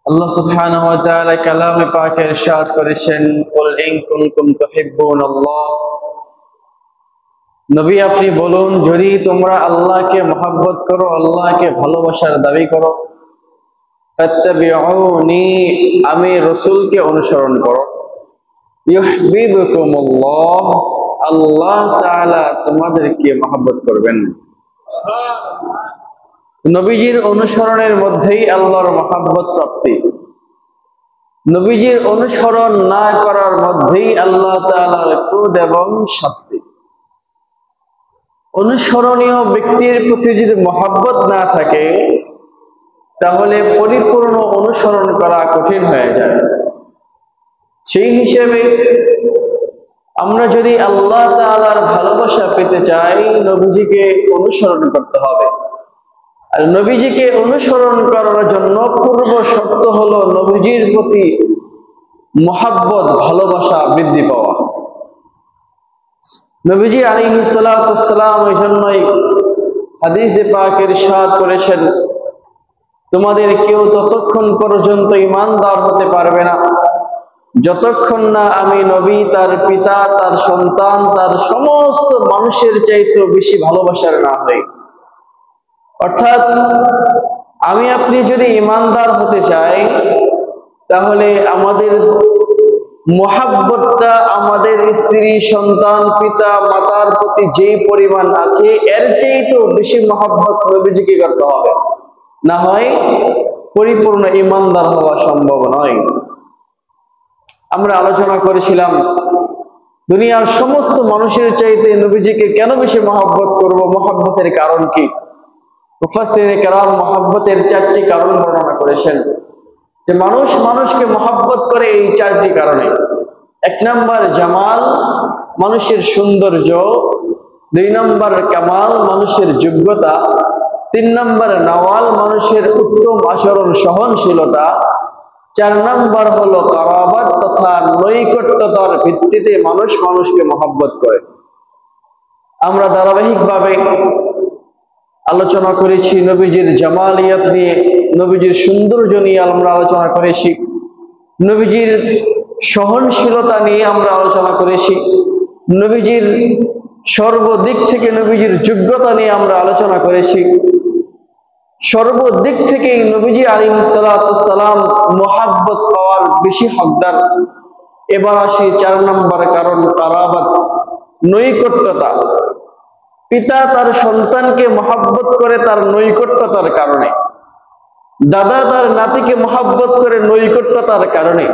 আল্লাহ সুবহানাহু ওয়া তাআলা কালামে পাকে ইরশাদ করেছেন, কুল ইন কুনতুম তুহিব্বুনাল্লাহ, নবী আপনি বলুন, যদি তোমরা আল্লাহকে মহব্বত করো, আল্লাহকে ভালোবাসার দাবি করো, ফাত্তাবিউনি, আমি রাসূলকে অনুসরণ করো, ইউহিব্বুকুমুল্লাহ, আল্লাহ তাআলা তোমাদেরকে মহব্বত করবেন। নবীজির অনুসরণের মধ্যেই আল্লাহর মহব্বত প্রাপ্তি। নবীজির অনুসরণ না করার মধ্যেই আল্লাহ তাআলার ক্রোধ এবং শাস্তি। অনুসরণীয় ব্যক্তির প্রতি যদি মহব্বত না থাকে, তাহলে পরিপূর্ণ অনুসরণ করা কঠিন হয়ে যায়। সেই হিসেবে আমরা যদি আল্লাহ তাআলার ভালোবাসা পেতে চাই, নবীজিকে অনুসরণ করতে হবে। আর নবীজিকে অনুসরণ করার জন্য পূর্ব শর্ত হলো নবীজির প্রতি মহব্বত, ভালোবাসা বৃদ্ধি পাওয়া। নবীজি আলাইহিস সালাতু ওয়াস সালাম এই জন্যই হাদিসে পাকে ইরশাদ করেছেন, তোমাদের কেউ ততক্ষণ পর্যন্ত ঈমানদার হতে পারবে না যতক্ষণ না আমি নবী তার পিতা, তার সন্তান, তার সমস্ত মানুষের চাইতে বেশি ভালোবাসার না হই। অর্থাৎ আমি আপনি যদি ঈমানদার হতে চাই, তাহলে আমাদের মহব্বতটা আমাদের স্ত্রী, সন্তান, পিতা, মাতার প্রতি যেই পরিমাণ আছে, এর চাইতেও বেশি মহব্বত নবীজিকে করতে হবে, না হয় পরিপূর্ণ ঈমানদার হওয়া সম্ভব নয়। আমরা আলোচনা করেছিলাম, দুনিয়ার সমস্ত মানুষের চাইতে নবীজিকে কেন বেশি মহব্বত করব, মহব্বতের কারণ কি? মুফাসসিরিনে কেরাম মহব্বতের 4টি কারণ বর্ণনা করেছেন, যে মানুষ মানুষকে মহব্বত করে এই 4টি কারণে। 1 নম্বর জামাল, মানুষের সৌন্দর্য; 2 নম্বর কামাল, মানুষের যোগ্যতা; 3 নম্বর নওয়াল, মানুষের উত্তম আচরণ, সহনশীলতা; 4 নম্বর হলো কারাবাত তথা নৈকট্যতার ভিত্তিতে মানুষ মানুষকে মহব্বত করে। আমরা ধারাবাহিকভাবে আলোচনা করেছি নবীজির জামালিয়াত নিয়ে, নবীজির সৌন্দর্য নিয়ে আমরা আলোচনা করেছি, নবীজির সহনশীলতা নিয়ে আমরা আলোচনা করেছি, নবীজির সর্বদিক থেকে নবীজির যোগ্যতা নিয়ে আমরা আলোচনা করেছি। সর্বদিক থেকেই নবীজি আলাইহিস সালাতু ওয়াস সালাম মহব্বত পাওয়ার বেশি হকদার। এবার আসি 4 নম্বর কারণ, কারাবাত, নৈকট্যতা। পিতা তার সন্তানকে মহব্বত করে তার নৈকট্যতার কারণে, দাদা তার নাতিকে মহব্বত করে নৈকট্যতার কারণে,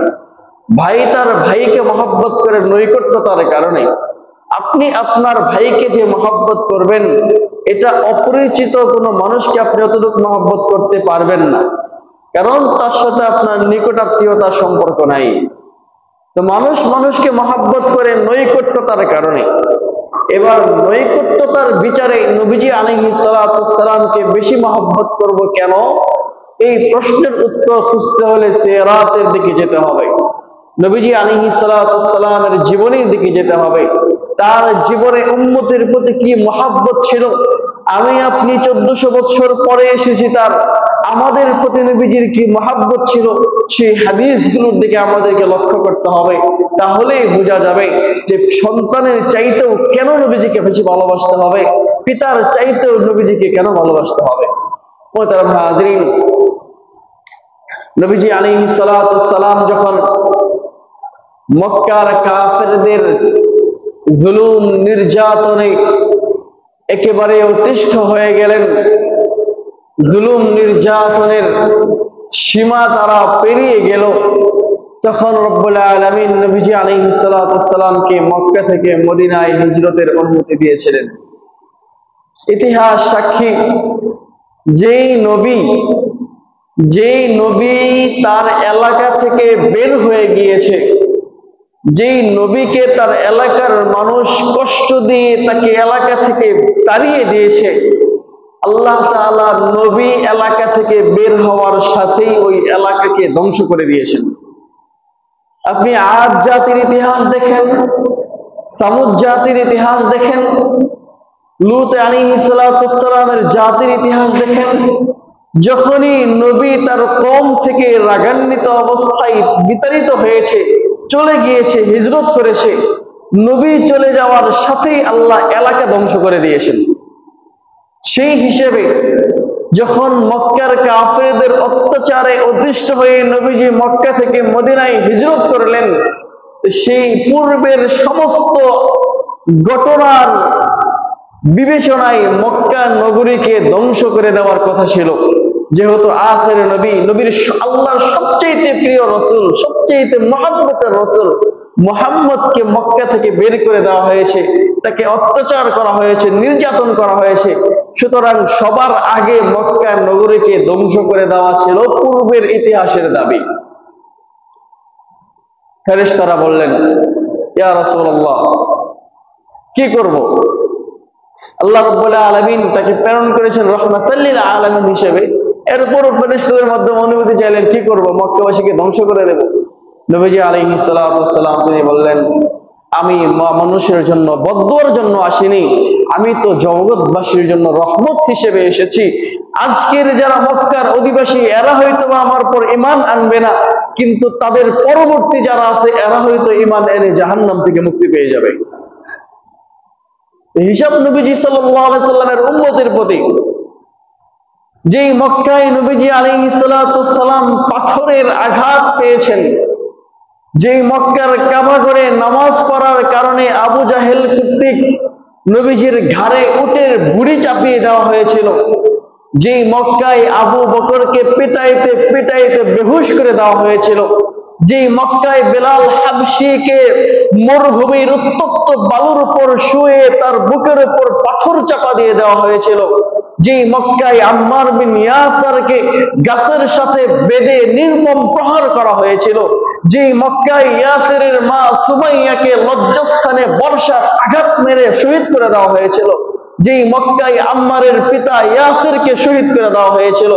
ভাই তার ভাইকে মহব্বত করে নৈকট্যতার কারণে। আপনি আপনার ভাইকে যে মহব্বত করবেন, এটা অপরিচিত কোনো মানুষকে আপনি অতটুকু মহব্বত করতে পারবেন না, কারণ তার সাথে আপনার নিকট আত্মীয়তার সম্পর্ক নাই। তো মানুষ মানুষকে মহব্বত করে নৈকট্যতার কারণে। এবার নৈকট্যতার বিচারে নবীজি আলাইহিস সালাতু ওয়াস সালামকে বেশি মহব্বত করব কেন, এই প্রশ্নের উত্তর খুঁজতে হলে সিরাতের দিকে যেতে হবে, নবীজি আলাইহিস সালাতু ওয়াস সালামের জীবনের দিকে যেতে হবে। তার জীবনে উম্মতের প্রতি কি মহব্বত ছিল, আমি আপনি 1400 বছর পরে এসেছি, তার আমাদের প্রতি নবীজির কি মহব্বত ছিল, সেই হাদিসগুলোর দিকে আমাদেরকে লক্ষ্য করতে হবে। তাহলেই বোঝা যাবে যে সন্তানের চাইতেও কেন নবীজিকে বেশি ভালোবাসতে হবে, পিতার চাইতেও নবীজিকে কেন ভালোবাসতে হবে। মুহতারাম হাজিরিন, নবীজি আলাইহিস সালাতু ওয়াস সালাম যখন মক্কার কাফেরদের জুলুম নির্যাতনে একেবারে অতিষ্ঠ হয়ে গেলেন, জুলুম নির্যাতনের সীমা তারা পেরিয়ে গেল, তখন রব্বুল আলামিন নবীজি আলাইহিস সালাতু ওয়াস সালামকে মক্কা থেকে মদিনায় হিজরতের অনুমতি দিয়েছিলেন। ইতিহাস সাক্ষী, যেই নবী তার এলাকা থেকে বের হয়ে গিয়েছে, যেই নবীকে তার এলাকার মানুষ কষ্ট দিয়ে তাকে এলাকা থেকে তাড়িয়ে দিয়েছে, আল্লাহ তাআলা নবী এলাকা থেকে বের হওয়ার সাথেই ওই এলাকাকে ধ্বংস করে দিয়েছেন। আপনি আদ জাতির ইতিহাস দেখেন, সামুদ জাতির ইতিহাস দেখেন, লূত আলাইহিস সালাতু ওয়াস সালামের জাতির ইতিহাস দেখেন, যখনই নবী তার কওম থেকে রাগান্বিত অবস্থায় বিতাড়িত হয়েছে, চলে গিয়েছে, হিজরত করেছে, নবী চলে যাওয়ার সাথেই আল্লাহ এলাকা ধ্বংস করে দিয়েছেন। সেই হিসেবে যখন মক্কার কাফেরদের অত্যাচারে অতিষ্ঠ হয়ে নবীজি মক্কা থেকে মদিনায় হিজরত করলেন, সেই পূর্বের সমস্ত ঘটনার বিবেচনায় মক্কা নগরীকে ধ্বংস করে দেওয়ার কথা ছিল। যেহেতু আখির নবী, নবীর আল্লাহর সবচেয়ে প্রিয় রসুল, সবচেয়ে মহব্বতের রসুল মুহাম্মদকে মক্কা থেকে বের করে দেওয়া হয়েছে, তাকে অত্যাচার করা হয়েছে, নির্যাতন করা হয়েছে। সুতরাং সবার আগে মক্কা নগরীকে ধ্বংস করে দেওয়া ছিল পূর্বের ইতিহাসের দাবি। ফেরেশতারা বললেন, ইয়া রাসূলুল্লাহ, কি করব? আল্লাহ রাব্বুল আলামিন তাকে প্রেরণ করেছেন রাহমাতাল লিল আলামিন হিসেবে। এরপরও ফেরেশতাদের মাধ্যমে অনুমতি চাইলেন, কি করব? মক্কাবাসীকে ধ্বংস করে দেব। নবীজি আলাইহিস সালাতু ওয়াস সালাম তিনি বললেন, আমি মানুষের জন্য বদদুয়ার জন্য আসিনি, আমি তো জগৎবাসীর জন্য রহমত হিসেবে এসেছি। আজকের যারা মক্কার অধিবাসী, এরা হয়তো আমার পর ঈমান আনবে না, কিন্তু তাদের পরবর্তী যারা আছে এরা হয়তো ঈমান এনে জাহান্নাম থেকে মুক্তি পেয়ে যাবে। হিসাব নবীজি সাল্লাল্লাহু আলাইহি সাল্লামের উম্মতের প্রতি। যেই মক্কায় নবীজি আলাইহিস সালাতু ওয়াস সালাম পাথরের আঘাত পেয়েছেন, যেই মক্কার কাবা ঘরে নামাজ পড়ার কারণে আবু জাহেল কর্তৃক নবীজির ঘাড়ে উটের বুড়ি চাপিয়ে দেওয়া হয়েছিল, যেই মক্কায় আবু বকরকে পিটাইতে পিটাইতে বেহুশ করে দেওয়া হয়েছিল, যেই মক্কায় বেলাল হাবশিকে মরুভূমির উত্তপ্ত বালুর উপর শুয়ে তার বুকের উপর পাথর চাপা দিয়ে দেওয়া হয়েছিল, যেই মক্কায় আম্মার বিন ইয়াসারকে গাছের সাথে বেঁধে নির্মম প্রহার করা হয়েছিল, যেই মক্কায় ইয়াসিরের মা সুমাইয়াকে লজ্জাস্থানে বর্ষার আঘাত মেরে শহীদ করে দেওয়া হয়েছিল, যেই মক্কায় আম্মারের পিতা ইয়াসিরকে শহীদ করে দেওয়া হয়েছিল,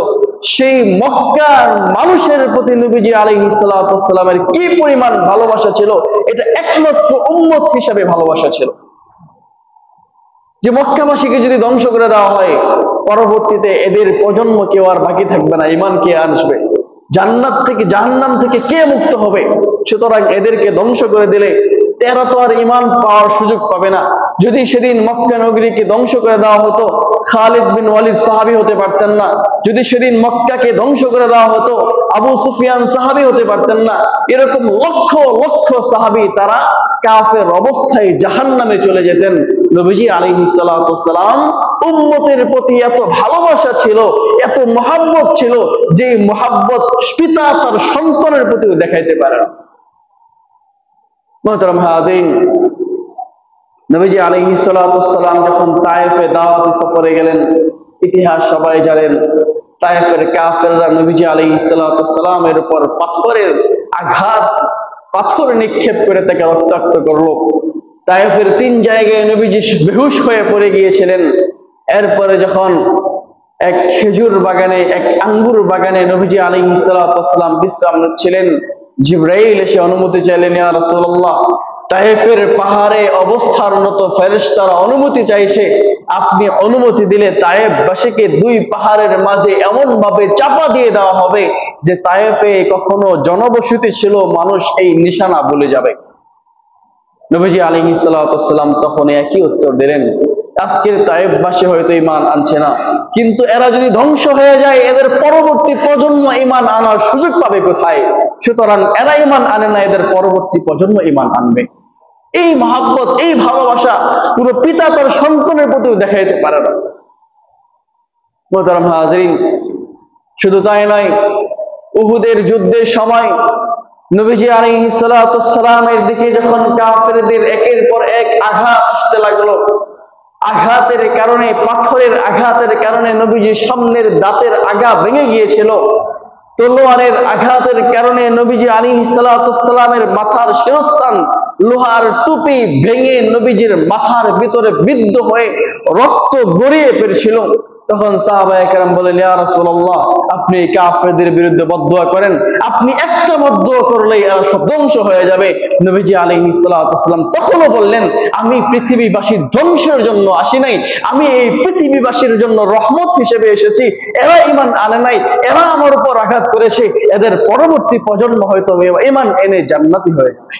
সেই মক্কার মানুষের প্রতি নবীজি আলাইহিস সালাতু ওয়াস সালামের কি পরিমাণ ভালোবাসা ছিল, এটা একমাত্র উম্মত হিসাবে ভালোবাসা ছিল। যে মক্কাবাসীকে যদি ধ্বংস করে দেওয়া হয়, পরবর্তীতে এদের প্রজন্ম কেউ আর বাকি থাকবে না, ঈমান কে আসবে? জান্নাত থেকে জাহান্নাম থেকে কে মুক্ত হবে? সুতরাং এদেরকে ধ্বংস করে দিলে এরা তো আর ঈমান পাওয়ার সুযোগ পাবে না। যদি সেদিন মক্কা নগরীকে ধ্বংস করে দেওয়া হতো, খালিদ বিন ওয়ালিদ সাহাবী হতে পারতেন না। যদি সেদিন মক্কাকে ধ্বংস করে দেওয়া হতো, আবু সুফিয়ান সাহাবী হতে পারতেন না। এরকম লক্ষ লক্ষ সাহাবী তারা কাফের অবস্থায় জাহান্নামে চলে যেতেন। নবীজি আলাইহিস সালাতু ওয়াস সালাম উম্মতের প্রতি এত ভালোবাসা ছিল, এত মহব্বত ছিল, যে মহব্বত পিতা তার সন্তানের প্রতিও দেখাইতে পারেন। মুহতারাম হাজিরিন, নবীজি আলাইহিস সালাতু ওয়াস সালাম যখন তায়েফে দাওয়াতি সফরে গেলেন, ইতিহাস সবাই জানেন, তায়েফের কাফেররা নবীজি আলাইহিস সালাতু ওয়াস সালামের উপর পাথরের আঘাত, পাথর নিক্ষেপ করে তাকে রক্তাক্ত করলো। তায়েফের 3 জায়গায় নবীজি বেহুশ হয়ে পড়ে গিয়েছিলেন। এরপরে যখন এক খেজুর বাগানে, এক আঙ্গুর বাগানে নবীজি আলাইহিস সালাতু ওয়াস সালাম বিশ্রাম নিচ্ছিলেন, জিবরাইল এসে অনুমতি চাইলেন, ইয়া রাসূলুল্লাহ, তায়েফের পাহাড়ে অবস্থানরত ফেরেশতারা অনুমতি চাইছে, আপনি অনুমতি দিলে তায়েফবাসীকে 2 পাহাড়ের মাঝে এমন ভাবে চাপা দিয়ে দেওয়া হবে যে তায়েফে কখনো জনবসতি ছিল মানুষ এই নিশানা ভুলে যাবে। নবীজি আলাইহিস সালাতু ওয়াস সালাম তখন একই উত্তর দিলেন, আজকের তায়েফবাসী হয়তো ঈমান আনছে না, কিন্তু এরা যদি ধ্বংস হয়ে যায়, এদের পরবর্তী প্রজন্ম ঈমান আনার সুযোগ পাবে কোথায়? সুতরাং এরা ঈমান আনে না, এদের পরবর্তী প্রজন্ম ঈমান আনবে। এই মহব্বত, এই ভালোবাসা পুরো পিতা তার সন্তানের প্রতিও দেখাইতে পারে না। মুহতারাম হাজিরিন, শুধু তাই নয়, উহুদের যুদ্ধের সময় নবীজি আলাইহিস সালাতু ওয়াস সালামের দিকে যখন কাফেরদের একের পর এক আঘাত আসতে লাগলো, আঘাতের কারণে, পাথরের আঘাতের কারণে নবীজির সামনের দাঁতের আগা ভেঙে গিয়েছিল। তলোয়ারের আঘাতের কারণে নবীজি আলাইহিস সালাতু ওয়াস সালামের মাথার শিরস্ত্রাণ, লোহার টুপি ভেঙে নবীজির মাথার ভিতরে বিদ্ধ হয়ে রক্ত গড়িয়ে পড়ছিল। তখন সাহাবায়ে কেরাম বলেন, ইয়া রাসূলুল্লাহ, আপনি কাফেরদের বিরুদ্ধে বদদুয়া করেন, আপনি একটা বদদুয়া করলেই এরা সব ধ্বংস হয়ে যাবে। নবীজি আলাইহিস সালাতু ওয়াসসালাম তখনও বললেন, আমি পৃথিবীবাসীর ধ্বংসের জন্য আসি নাই, আমি এই পৃথিবীবাসীর জন্য রহমত হিসেবে এসেছি। এরা ঈমান আনে নাই, এরা আমার উপর আঘাত করেছে, এদের পরবর্তী প্রজন্ম হয়তো ঈমান এনে জান্নাতি হয়ে যাবে।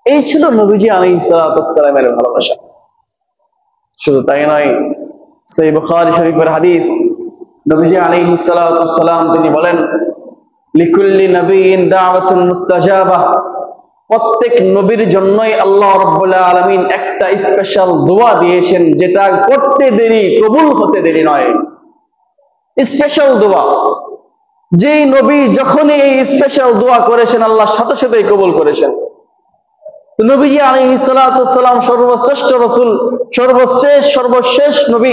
এই ছিল নবীজি আলাইহিস সালাতু ওয়াসসালামের ভালোবাসা। শুধু তাই নয়, সহিহ বুখারী শরীফের হাদিস, নবীজি আলাইহিস সালাতু ওয়াসসালাম তিনি বলেন, লিকুল্লি নবিয়্যিন দাওয়াতুন মুস্তাজাবা, প্রত্যেক নবীর জন্যই আল্লাহ রাব্বুল আলামিন একটা স্পেশাল দোয়া দিয়েছেন, যেটা করতে দেরি, কবুল হতে দেরি নয়। স্পেশাল দোয়া, যেই নবী যখনই এই স্পেশাল দোয়া করেছেন আল্লাহ সাথে সাথেই কবুল করেছেন। তো নবীজি আলাইহিস সালাতু ওয়াসসালাম সর্বশ্রেষ্ঠ রাসূল, সর্বশেষ নবী,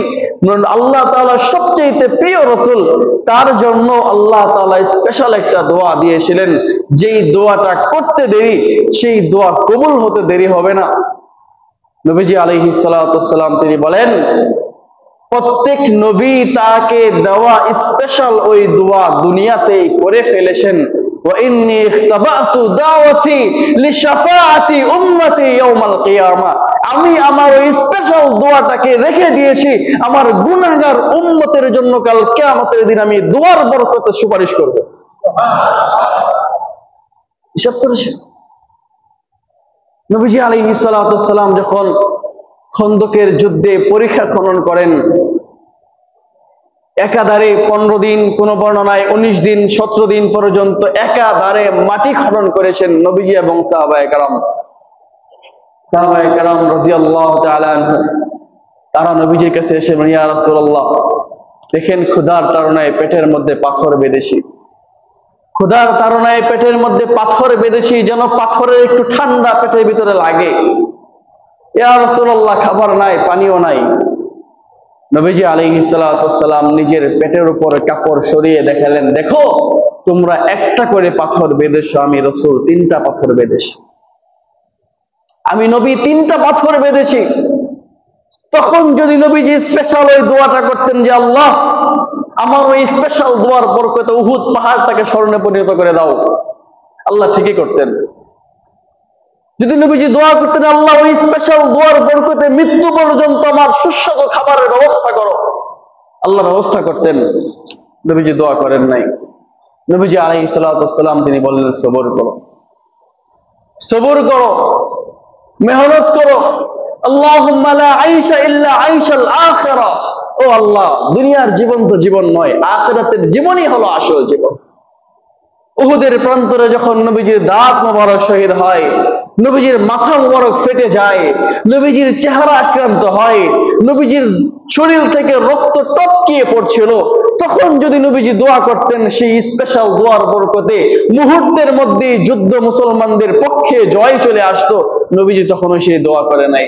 আল্লাহ তাআলা সবচেয়ে প্রিয় রাসূল, তার জন্য আল্লাহ তাআলা স্পেশাল একটা দোয়া দিয়েছিলেন, যেই দোয়াটা করতে দেরি, সেই দোয়া কবুল হতে দেরি হবে না। নবীজি আলাইহিস সালাতু ওয়াসসালাম তিনি বলেন, প্রত্যেক নবী তাকে দেওয়া স্পেশাল ওই দোয়া দুনিয়াতেই করে ফেলেছেন। وإني اختبأت دعوتي لشفاعة أمتي يوم القيامة, আমি আমার ওই স্পেশাল দোয়াটাকে রেখে দিয়েছি আমার গুনাহগার উম্মতের জন্য, কাল কিয়ামতের দিন আমি দোয়ার বরকতে সুপারিশ করব। হিসাব করেছেন নবীজি আলাইহিস সালাতু ওয়াসসালাম যখন খন্দকের যুদ্ধে পরীক্ষা খনন করেন, একাধারে 15 দিন, কোন বর্ণনায় 19 দিন, 17 দিন পর্যন্ত একাধারে মাটি খনন করেছেন নবীজি এবং সাহাবায়ে কেরাম রাদিয়াল্লাহু তাআলা আনহু। তারা নবীজির কাছে এসে বলেন, ইয়া রাসূলুল্লাহ, দেখেন ক্ষুধার তাড়নায় পেটের মধ্যে পাথর বেঁধেছি, ক্ষুধার তাড়নায় পেটের মধ্যে পাথর বেঁধেছি, যেন পাথরের একটু ঠান্ডা পেটের ভিতরে লাগে। ইয়া রাসূলুল্লাহ, খাবার নাই, পানিও নাই। নবীজি আলাইহিস সালাতু ওয়াসসালাম নিজের পেটের উপর কাপড় সরিয়ে দেখালেন, দেখো তোমরা একটা করে পাথর বেঁধেছো, আমি রাসূল 3টা পাথর বেঁধেছি, আমি নবী 3টা পাথর বেঁধেছি। তখন যদি নবীজি স্পেশাল ওই দোয়াটা করতেন যে আল্লাহ আমার ওই স্পেশাল দোয়ার বরকতে উহুদ পাহাড়টাকে স্বর্ণে পরিণত করে দাও, আল্লাহ ঠিকই করতেন। যদি নবীজি দোয়া করতেন আল্লাহ ওই স্পেশাল দোয়ার বরকতে মৃত্যু পর্যন্ত আমার সুস্বাদু খাবারের ব্যবস্থা করো, আল্লাহ ব্যবস্থা করতেন। নবীজি দোয়া করেন নাই। নবীজি আলাইহিস সালাতু ওয়াসসালাম তিনি বললেন, সবর করো, সবর করো, মেহনত করো। আল্লাহুম্মা লা আইশা ইল্লা আইশাল আখিরা, ও আল্লাহ, দুনিয়ার জীবন তো জীবন নয়, আখিরাতের জীবনই হলো আসল জীবন। উহুদের প্রান্তরে যখন নবীজির দাঁত মোবারক শহীদ হয়, নবীজির মাথা মোবারক ফেটে যায়, নবীজির চেহারা আক্রান্ত হয়, নবীজির শরীর থেকে রক্ত টপকিয়ে পড়ছিল, তখন যদি নবীজি দোয়া করতেন সেই স্পেশাল দোয়ার বরকতে মুহূর্তের মধ্যে যুদ্ধ মুসলমানদের পক্ষে জয় চলে আসতো। নবীজি তখনও সেই দোয়া করে নাই।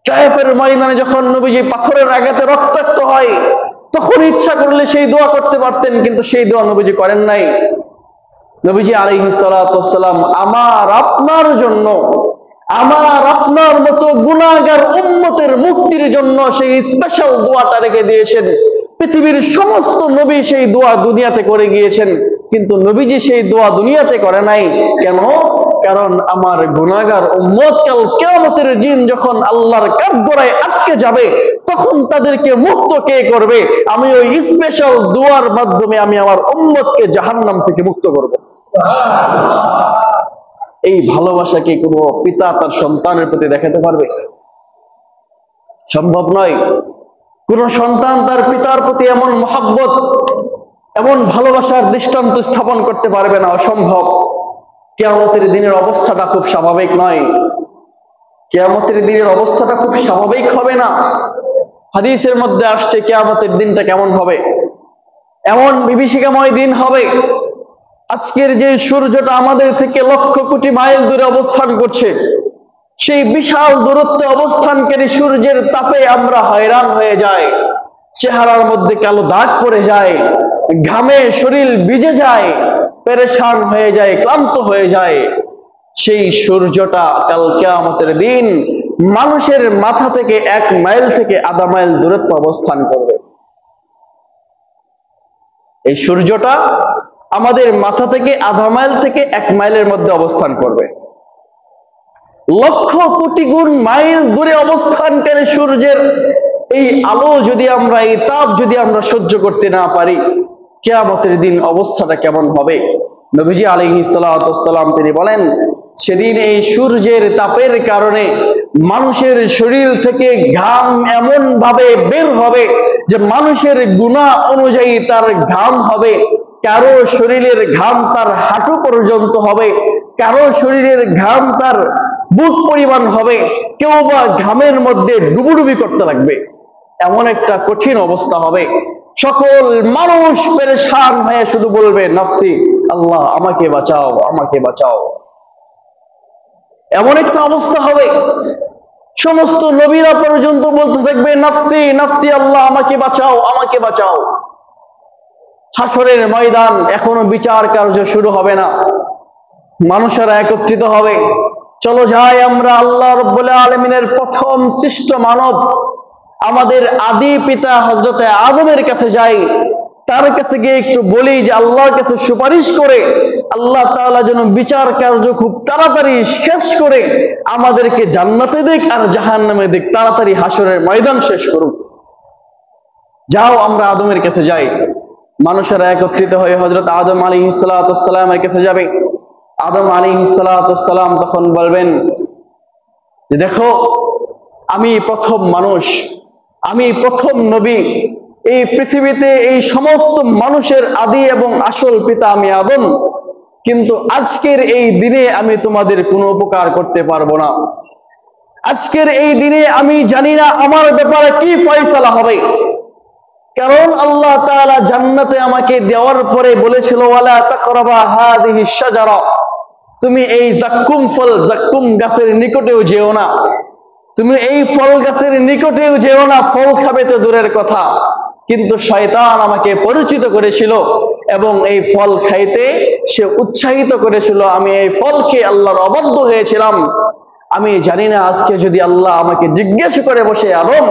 তায়েফের ময়দানে যখন নবীজি পাথরের আঘাতে রক্তাক্ত হয়, তখন ইচ্ছা করলে সেই দোয়া করতে পারতেন, কিন্তু সেই দোয়া নবীজি করেন নাই। নবীজি আলাইহিস সালাতু ওয়াসসালাম আমার আপনার জন্য, আমার আপনার মতো গুনাহগার উম্মতের মুক্তির জন্য সেই স্পেশাল দোয়াটা রেখে দিয়েছেন। পৃথিবীর সমস্ত নবী সেই দোয়া দুনিয়াতে করে গিয়েছেন, কিন্তু নবীজি সেই দোয়া দুনিয়াতে করে নাই। কেন? কারণ আমার গুনাহগার উম্মত কাল কিয়ামতের দিন যখন আল্লাহর কাঠগড়ায় আটকে যাবে, তখন তাদেরকে মুক্ত কে করবে? আমি ওই স্পেশাল দোয়ার মাধ্যমে আমি আমার উম্মতকে জাহান্নাম থেকে মুক্ত করব। এই ভালোবাসা কি কোনো পিতা তার সন্তানের প্রতি দেখাতে পারবে? সম্ভব নয়। কোন সন্তান তার পিতার প্রতি এমন মহব্বত, এমন ভালোবাসার দৃষ্টান্ত স্থাপন করতে পারবে না, অসম্ভব। কিয়ামতের দিনের অবস্থাটা খুব স্বাভাবিক নয়, কিয়ামতের দিনের অবস্থাটা খুব স্বাভাবিক হবে না। হাদিসের মধ্যে আসছে কিয়ামতের দিনটা কেমন হবে, এমন বিভীষিকাময় দিন হবে। আজকের যে সূর্যটা আমাদের থেকে লক্ষ কোটি মাইল দূরে অবস্থান করছে, সেই বিশাল দূরত্বে অবস্থানকারী সূর্যের তাপে আমরা হয়রান হয়ে যাই, চেহারার মধ্যে কালো দাগ পড়ে যায়, ঘামে শরীর ভিজে যায়, পেরেশান হয়ে যায়, ক্লান্ত হয়ে যায়। সেই সূর্যটা কাল কিয়ামতের দিন মানুষের মাথা থেকে 1 মাইল থেকে আধা মাইল দূরত্ব অবস্থান করবে। এই সূর্যটা আমাদের মাথা থেকে আধা মাইল থেকে 1 মাইলের মধ্যে অবস্থান করবে। লক্ষ কোটি গুণ মাইল দূরে অবস্থানকারী সূর্যের এই আলো যদি আমরা, এই তাপ যদি আমরা সহ্য করতে না পারি, কিয়ামতের দিন অবস্থাটা কেমন হবে? নবীজি আলাইহিস সালাতু ওয়াস সালাম তিনি বলেন, সেদিন এই সূর্যের তাপের কারণে মানুষের শরীর থেকে ঘাম এমন ভাবে বের হবে যে মানুষের গুনাহ অনুযায়ী তার ঘাম হবে। কারো শরীরের ঘাম তার হাঁটু পর্যন্ত হবে, কারো শরীরের ঘাম তার বুক পরিমাণ হবে, কেউ বা ঘামের মধ্যে ডুবুডুবি করতে লাগবে। এমন একটা কঠিন অবস্থা হবে, সকল মানুষ পেরেশান হয়ে শুধু বলবে, নাফসি, আল্লাহ আমাকে বাঁচাও, আমাকে বাঁচাও। এমন একটা অবস্থা হবে, সমস্ত নবীরা পর্যন্ত বলতে থাকবে, নাফসি নাফসি, আল্লাহ আমাকে বাঁচাও, আমাকে বাঁচাও। হাসরের ময়দান, এখনো বিচার কার্য শুরু হবে না, মানুষেরা একত্রিত হবে। চলো যাই আমরা আল্লাহ রাব্বুল আলামিনের প্রথম সৃষ্ট মানব, আমাদের আদি পিতা হযরতে আদমের কাছে যাই, তার কাছে গিয়ে একটু বলি যে আল্লাহর কাছে সুপারিশ করে আল্লাহ তাআলা যেন বিচার কার্য খুব তাড়াতাড়ি শেষ করে আমাদেরকে জান্নাতে দিক আর জাহান্নামে দিক, তাড়াতাড়ি হাসরের ময়দান শেষ করুক। যাও আমরা আদমের কাছে যাই। মানুষেরা একত্রিত হয়ে হযরত আদম আলাইহিস সালাতু ওয়াস সালামের কাছে যাবে। আদম আলাইহিস সালাতু ওয়াস সালাম তখন বলবেন যে, দেখো, আমি প্রথম মানুষ, আমি প্রথম নবী, এই পৃথিবীতে এই সমস্ত মানুষের আদি এবং আসল পিতা আমি আদম, কিন্তু আজকের এই দিনে আমি তোমাদের কোনো উপকার করতে পারবো না। আজকের এই দিনে আমি জানি না আমার ব্যাপারে কি ফয়সালা হবে, কারণ আল্লাহ তাআলা জান্নাতে আমাকে দেওয়ার পরে বলেছিল, ওয়ালা তাকরাবা হাযিহিশ শাজারা, তুমি এই জাক্কুম ফল, জাক্কুম গাছের নিকটেও যেও না, তুমি এই ফল গাছের নিকটেও যেও না, ফল খাবে তো দূরের কথা। কিন্তু শয়তান আমাকে পরিচিত করেছিল এবং এই ফল খাইতে সে উৎসাহিত করেছিল, আমি এই ফল খেয়ে আল্লাহর অবাধ্য হয়েছিলাম। আমি জানি না আজকে যদি আল্লাহ আমাকে জিজ্ঞেস করে বসে, আদম,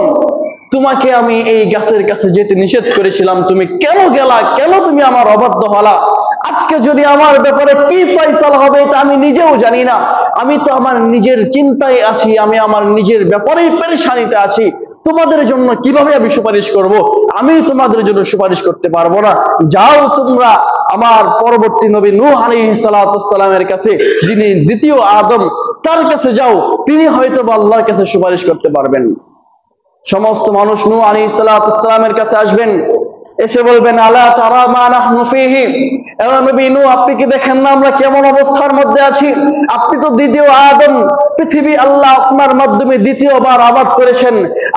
তোমাকে আমি এই গাছের কাছে যেতে নিষেধ করেছিলাম, তুমি কেন গেলা, কেন তুমি আমার অবাধ্য হলা? আজকে যদি আমার ব্যাপারে কি ফয়সালা হবে এটা আমি নিজেও জানি না। আমি তো আমার নিজের চিন্তায় আছি, আমি আমার নিজের ব্যাপারেই পেরেশানিতে আছি। তোমাদের জন্য কিভাবে আমি সুপারিশ করব? আমি তোমাদের জন্য সুপারিশ করতে পারবো না। যাও তোমরা আমার পরবর্তী নবী নূহ আলাইহিস সালাতু ওয়াস সালামের কাছে, যিনি দ্বিতীয় আদম, তার কাছে যাও, তিনি হয়তো আল্লাহর কাছে সুপারিশ করতে পারবেন। সমস্ত মানুষ নূহ আলাইহিস সালাতু ওয়াস সালামের কাছে আসবেন, এসে বলবেন, আলা তারা মা নাহনু ফীহি, নবী নূহ, আপনি কি দেখেন না আমরা কেমন অবস্থার মধ্যে আছি? আপনি তো দ্বিতীয় আদম, পৃথিবী আল্লাহ আপনার মাধ্যমে দ্বিতীয়বার আবাদ করেছেন।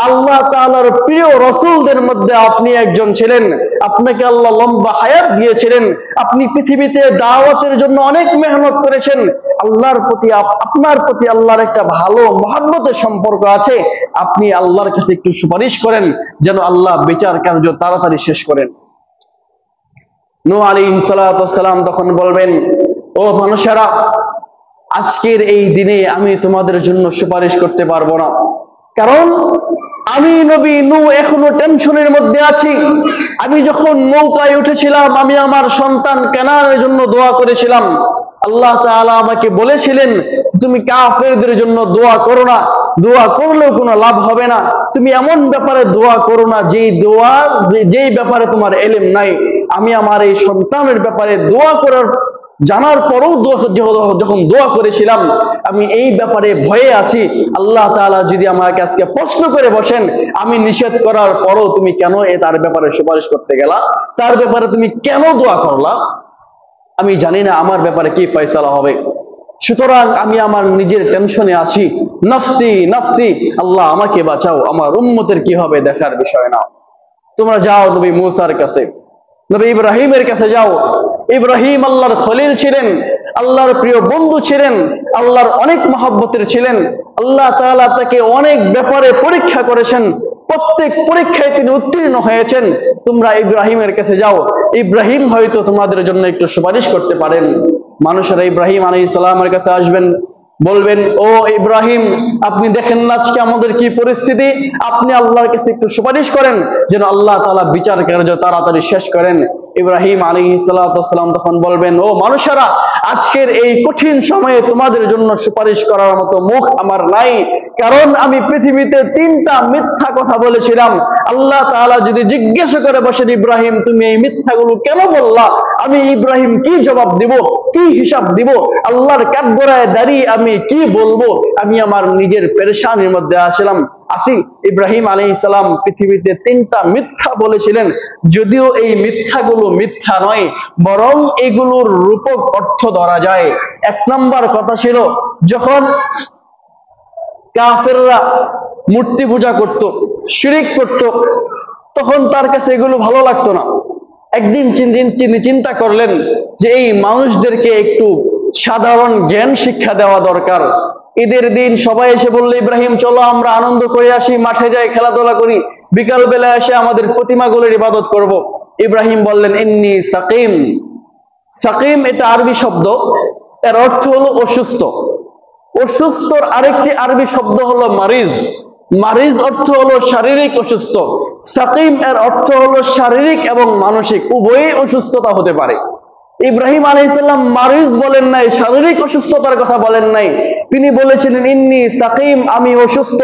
আল্লাহ তাআলার প্রিয় রাসূলদের মধ্যে আপনি একজন ছিলেন, আপনাকে আল্লাহ লম্বা হায়াত দিয়েছিলেন, আপনি পৃথিবীতে দাওয়াতের জন্য অনেক মেহনত করেছেন। আল্লাহর প্রতি, আপনার প্রতি আল্লাহর একটা ভালো মহব্বতের সম্পর্ক আছে। আপনি আল্লাহর কাছে একটু সুপারিশ করেন যেন আল্লাহ বিচার কার্য তাড়াতাড়ি শেষ করেন। নূহ আলাইহিস সালাতু ওয়াস সালাম তখন বলবেন, ও মানুষেরা, আজকের এই দিনে আমি তোমাদের জন্য সুপারিশ করতে পারবো না, কারণ আমি নবী নূহ এখনো টেনশনের মধ্যে আছি। আমি যখন নৌকায় উঠেছিলাম, আমি আমার সন্তান কেনানের জন্য দোয়া করেছিলাম। আল্লাহ তাআলা আমাকে বলেছিলেন, তুমি কাফেরদের জন্য দোয়া করো না, দোয়া করলেও কোনো লাভ হবে না। তুমি এমন ব্যাপারে দোয়া করো না যেই ব্যাপারে তোমার ইলম নাই। আমি আমার এই সন্তানের ব্যাপারে দোয়া করার জানার পরেও যখন দোয়া করেছিলাম, আমি এই ব্যাপারে ভয়ে আছি। আল্লাহ তাআলা যদি আমাকে আজকে প্রশ্ন করে বসেন, আমি নিষেধ করার পরও তুমি কেন তার ব্যাপারে সুপারিশ করতে গেলা, তার ব্যাপারে তুমি কেন দোয়া করলা? আমি জানি না আমার ব্যাপারে কি ফয়সালা হবে। সুতরাং আমি আমার নিজের টেনশনে আছি, নফসি নফসি, আল্লাহ আমাকে বাঁচাও, আমার উম্মতের কি হবে দেখার বিষয় না। তোমরা যাও নবী মূসার কাছে, নবী ইব্রাহিমের কাছে যাও। ইব্রাহিম আল্লাহর খলিল ছিলেন, আল্লাহর প্রিয় বন্ধু ছিলেন, আল্লাহর অনেক মহব্বতের ছিলেন। আল্লাহ তাআলা তাকে অনেক ব্যাপারে পরীক্ষা করেছেন, প্রত্যেক পরীক্ষায় তিনি উত্তীর্ণ হয়েছেন। তোমরা ইব্রাহিমের কাছে যাও, ইব্রাহিম হয়তো তোমাদের জন্য একটু সুপারিশ করতে পারেন। মানুষেরা ইব্রাহিম আলাইহিস সালামের কাছে আসবেন, বলবেন, ও ইব্রাহিম, আপনি দেখেন না আজকে আমাদের কি পরিস্থিতি, আপনি আল্লাহর কাছে একটু সুপারিশ করেন যেন আল্লাহ তাআলা বিচার কার্য তাড়াতাড়ি শেষ করেন। ইব্রাহিম আলাইহিস সালাম তখন বলবেন, ও মানুষেরা, আজকের এই কঠিন সময়ে তোমাদের জন্য সুপারিশ করার মতো মুখ আমার নাই, কারণ আমি পৃথিবীতে 3টা মিথ্যা কথা বলেছিলাম। আল্লাহ তাআলা যদি জিজ্ঞাসা করে বসেন, ইব্রাহিম তুমি এই মিথ্যাগুলো কেন বললা, আমি ইব্রাহিম কি জবাব দিব, কি হিসাব দিব, আল্লাহর কাঠগড়ায় দাঁড়িয়ে আমি কি বলবো? আমি আমার নিজের পেরেশানির মধ্যে আসি। ইব্রাহিম আলাইহিস সালাম পৃথিবীতে 3টা মিথ্যা বলেছিলেন, যদিও এই মিথ্যাগুলো মিথ্যা নয়, বরং এগুলোর রূপক অর্থ ধরা যায়। 1 নম্বর কথা ছিল, যখন কাফেররা মূর্তি পূজা করত, শিরিক করত, তখন তার কাছে এগুলো ভালো লাগতো না। একদিন তিনি চিন্তা করলেন যে এই মানুষদেরকে একটু সাধারণ জ্ঞান শিক্ষা দেওয়া দরকার। ঈদের দিন সবাই এসে বললো, ইব্রাহিম চলো আমরা আনন্দ করে আসি, মাঠে যাই, খেলাধুলা করি, বিকাল বেলা এসে আমাদের প্রতিমাগুলোর ইবাদত করব। ইব্রাহিম বললেন, ইন্নী সাকিম। সাকিম এটা আরবি শব্দ, এর অর্থ হলো অসুস্থ। অসুস্থর আরেকটি আরবি শব্দ হলো মারিজ। মারিজ অর্থ হলো শারীরিক অসুস্থ। সাকিম এর অর্থ হলো শারীরিক এবং মানসিক উভয়ই অসুস্থতা হতে পারে। ইব্রাহিম আলাইহিস সালাম মারিজ বলেন নাই, শারীরিক অসুস্থতার কথা বলেন নাই, তিনি বলেছিলেন ইন্নী সাকিম, আমি অসুস্থ।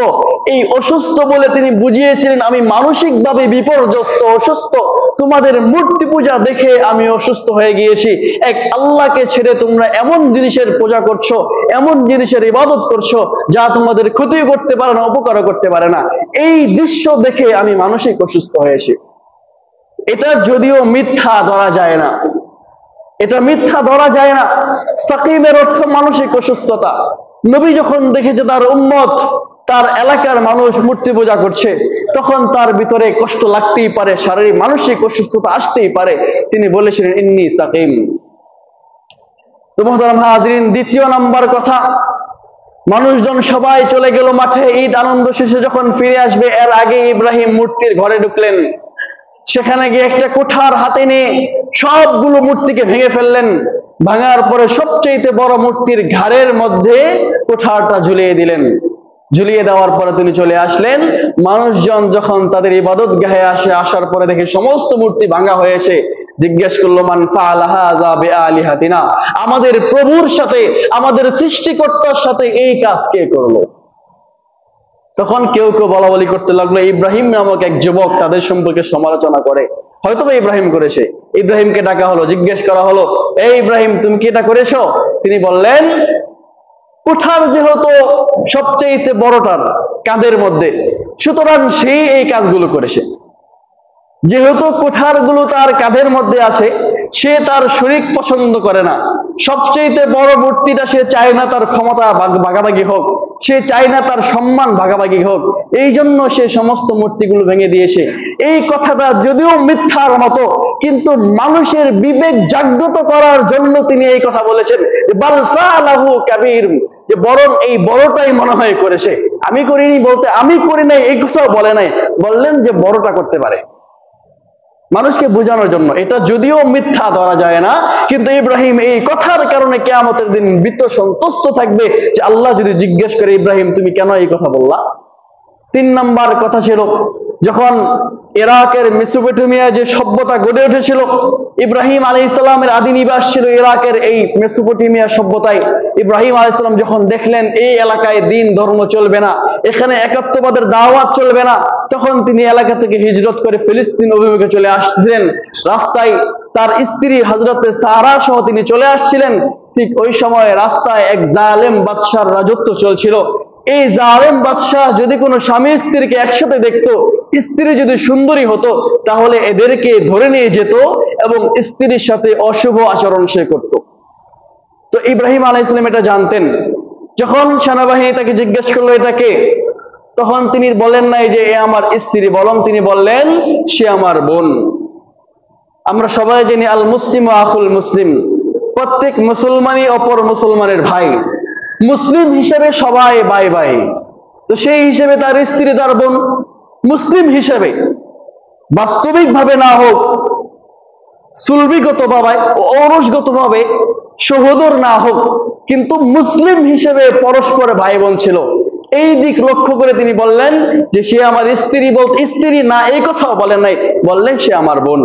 এই অসুস্থ বলে তিনি বুঝিয়েছিলেন আমি মানসিকভাবে বিপর্যস্ত, অসুস্থ। তোমাদের মূর্তি পূজা দেখে আমি অসুস্থ হয়ে গিয়েছি। এক আল্লাহকে ছেড়ে তোমরা এমন জিনিসের পূজা করছো, এমন জিনিসের ইবাদত করছো যা তোমাদের ক্ষতি করতে পারে না, উপকার করতে পারে না। এই দৃশ্য দেখে আমি মানসিক অসুস্থ হয়েছি। এটা যদিও মিথ্যা ধরা যায় না, এটা মিথ্যা ধরা যায় না। সাকিমের অর্থ মানসিক অসুস্থতা। নবী যখন দেখেছে তার উম্মত, তার এলাকার মানুষ মূর্তি পূজা করছে, তখন তার ভিতরে কষ্ট লাগতেই পারে, শারীরিক মানসিক অসুস্থতা আসতেই পারে। তিনি বলেছিলেন ইন্নী সাকিম। তো মুহতারাম হাজরিন, 2 নম্বর কথা, মানুষজন সবাই চলে গেল মাঠে, ঈদ আনন্দ শেষে যখন ফিরে আসবে, এর আগে ইব্রাহিম মূর্তির ঘরে ঢুকলেন। সেখানে গিয়ে একটা কুঠার হাতে নিয়ে সবগুলো মূর্তিকে ভেঙে ফেললেন। ভাঙার পরে সবচেয়ে বড় মূর্তির ঘাড়ের মধ্যে কুঠারটা ঝুলিয়ে দিলেন। ঝুলিয়ে দেওয়ার পরে তিনি চলে আসলেন। মানুষজন যখন তাদের ইবাদত গাহে আসার পরে দেখে সমস্ত মূর্তি ভাঙা হয়েছে, জিজ্ঞেস করলো, মান ফাআলা হাযা বিআলিহাতিনা, আমাদের প্রভুর সাথে, আমাদের সৃষ্টিকর্তার সাথে এই কাজ কে করলো? তখন কেউ কেউ বলা বলি করতে লাগলো, ইব্রাহিম নামক এক যুবক তাদের সম্পর্কে সমালোচনা করে, হয়তো ইব্রাহিম করেছে। ইব্রাহিমকে ডাকা হলো, জিজ্ঞেস করা হলো, এই ইব্রাহিম তুমি কি এটা করেছো? তিনি বললেন, কুঠার যেহেতু সবচেয়ে বড়টার কাঁধের মধ্যে, সুতরাং সেই এই কাজগুলো করেছে। যেহেতু কুঠারগুলো তার কাঁধের মধ্যে আছে, সে তার শরীক পছন্দ করে না। সবচেয়ে বড় মূর্তিটা সে চায় না তার ক্ষমতা ভাগাভাগি হোক, সে চায় না তার সম্মান ভাগাভাগি হোক, এই জন্য সে সমস্ত মূর্তিগুলো ভেঙে দিয়েছে। এই কথাটা যদিও মিথ্যার মতো, কিন্তু মানুষের বিবেক জাগ্রত করার জন্য তিনি এই কথা বলেছেন, বাল ফাআলাহু কাবীর, যে বরং এই বড়টাই মনে হয় করেছে। আমি করিনি বলতে আমি করি নাই এই কথাও বলে নাই, বললেন যে বড়টা করতে পারে, মানুষকে বোঝানোর জন্য। এটা যদিও মিথ্যা ধরা যায় না, কিন্তু ইব্রাহিম এই কথার কারণে কিয়ামতের দিন ভীত সন্তুষ্ট থাকবে যে আল্লাহ যদি জিজ্ঞেস করে, ইব্রাহিম তুমি কেন এই কথা বললা? 3 নম্বর কথা ছিল, যখন ইরাকের মেসোপটেমিয়া যে সভ্যতা গড়ে উঠেছিল, ইব্রাহিম আলাইহিস সালামের আদি নিবাস ছিল ইরাকের এই মেসোপটেমিয়া সভ্যতায়। ইব্রাহিম আলাইহিস সালাম যখন দেখলেন এই এলাকায় দিন ধর্ম চলবে না, এখানে একাত্মবাদের দাওয়াত চলবে না, তখন তিনি এলাকা থেকে হিজরত করে ফিলিস্তিন অভিমুখে চলে আসছিলেন। রাস্তায় তার স্ত্রী হযরতে সারা সহ তিনি চলে আসছিলেন। ঠিক ওই সময় রাস্তায় এক জালেম বাদশার রাজত্ব চলছিল। এই জালেম বাদশাহ যদি কোনো স্বামী স্ত্রীকে একসাথে দেখতো, স্ত্রী যদি সুন্দরী হতো, তাহলে এদেরকে ধরে নিয়ে যেত এবং স্ত্রীর সাথে অশুভ আচরণ সে করত। তো ইব্রাহিম আলাইহিস সালাম এটা জানতেন। যখন সেনাবাহিনী তাকে জিজ্ঞেস করলো এটা কে, তখন তিনি বলেন নাই যে এ আমার স্ত্রী, বরং তিনি বললেন সে আমার বোন। আমরা সবাই জানি আল মুসলিম ওয়া আখুল মুসলিম, প্রত্যেক মুসলমানই অপর মুসলমানের ভাই। মুসলিম হিসেবে সবাই ভাই ভাই, তো সেই হিসেবে তার স্ত্রী তার বোন। মুসলিম হিসেবে বাস্তবিকভাবে না হোক, সুলবিগতভাবে ঔরসগতভাবে সহোদর না হোক, কিন্তু মুসলিম হিসেবে পরস্পরে ভাই বোন ছিল। এই দিক লক্ষ্য করে তিনি বললেন যে সে আমার স্ত্রী, বলতে স্ত্রী না এই কথাও বলেন নাই, বললেন সে আমার বোন।